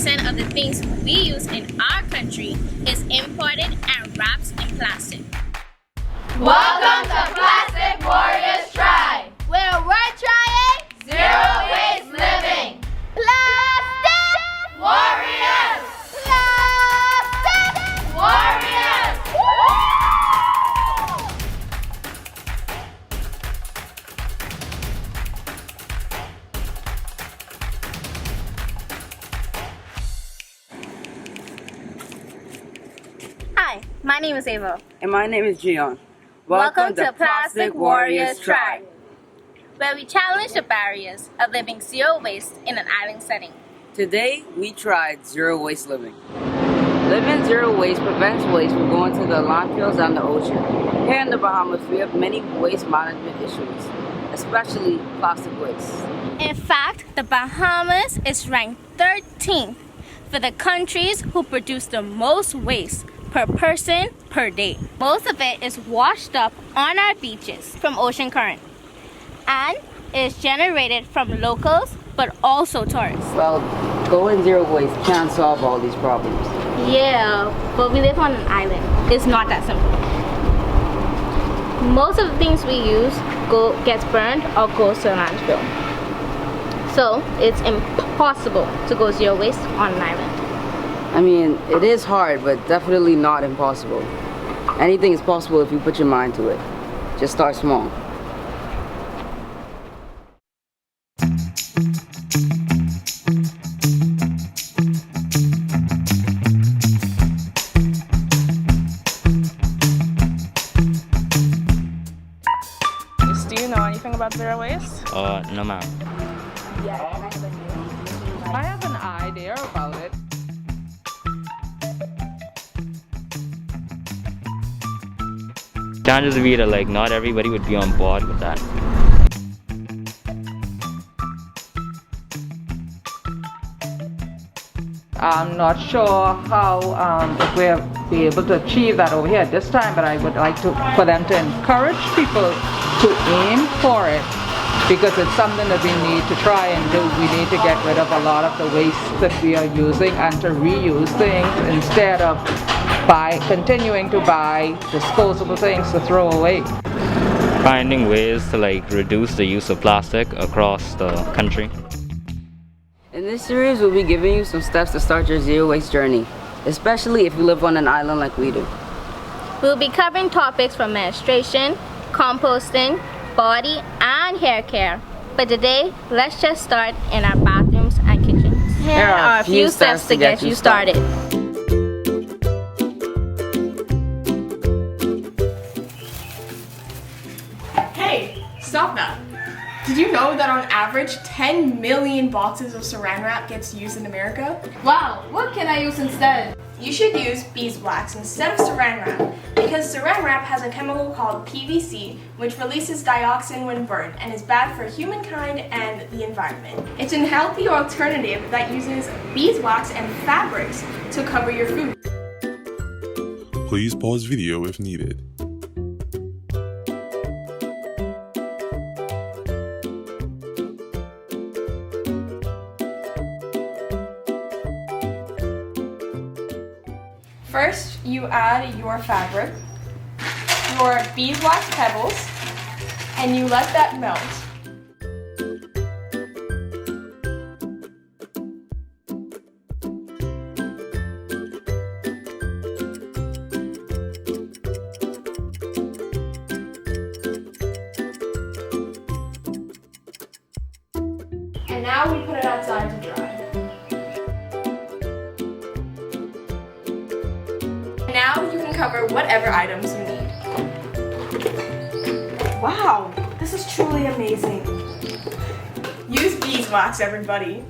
90% of the things we use in our country is imported and wrapped in plastic. Welcome to Plastic Warriors Try, where we're trying Zero Waste Living. Plastic Warriors! Plastic Warriors! Hi, my name is Ava. And my name is Gian. Welcome to Plastic Warriors Try, where we challenge the barriers of living zero waste in an island setting. Today, we tried zero waste living. Living zero waste prevents waste from going to the landfills and the ocean. Here in the Bahamas, we have many waste management issues, especially plastic waste. In fact, the Bahamas is ranked 13th for the countries who produce the most waste per person per day. Most of it is washed up on our beaches from ocean current and is generated from locals but also tourists. Well, going zero waste can't solve all these problems. Yeah, but we live on an island. It's not that simple. Most of the things we use gets burned or goes to a landfill. So it's impossible to go zero waste on an island. I mean, it is hard, but definitely not impossible. Anything is possible if you put your mind to it. Just start small. Do you know anything about zero waste? No ma'am. I have an idea about it. Chances be that like not everybody would be on board with that. I'm not sure how if we'll be able to achieve that over here at this time, but I would like for them to encourage people to aim for it, because it's something that we need to try and do. We need to get rid of a lot of the waste that we are using and to reuse things instead of continuing to buy disposable things to throw away. Finding ways to like reduce the use of plastic across the country. In this series, we'll be giving you some steps to start your zero waste journey, especially if you live on an island like we do. We'll be covering topics from menstruation, composting, body and hair care. But today, let's just start in our bathrooms and kitchens. Here are a few steps to get you started. Hey, stop that. Did you know that on average 10 million boxes of saran wrap gets used in America? Wow, what can I use instead? You should use beeswax instead of saran wrap, because saran wrap has a chemical called PVC which releases dioxin when burned and is bad for humankind and the environment. It's a healthy alternative that uses beeswax and fabrics to cover your food. Please pause video if needed. First, you add your fabric, your beeswax pebbles, and you let that melt. And now we put it outside to dry. Now you can cover whatever items you need. Wow, this is truly amazing. Use beeswax, everybody.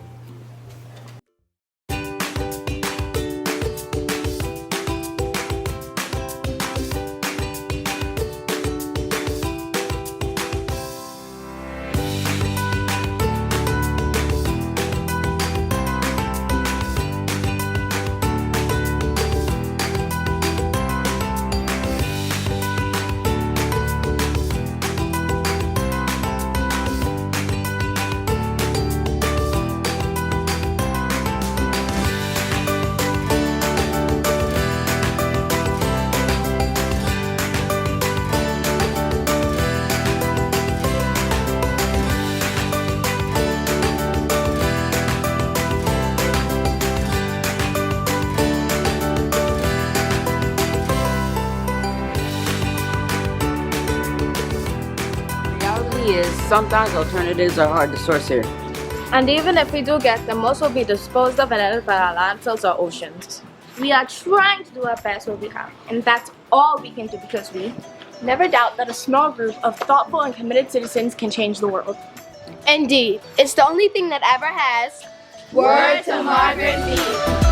sometimes alternatives are hard to source here. And even if we do get them, most will be disposed of and ended by our landfills or oceans. We are trying to do our best what we have, and that's all we can do because we Never doubt that a small group of thoughtful and committed citizens can change the world. Indeed, it's the only thing that ever has. Word to Margaret Mead.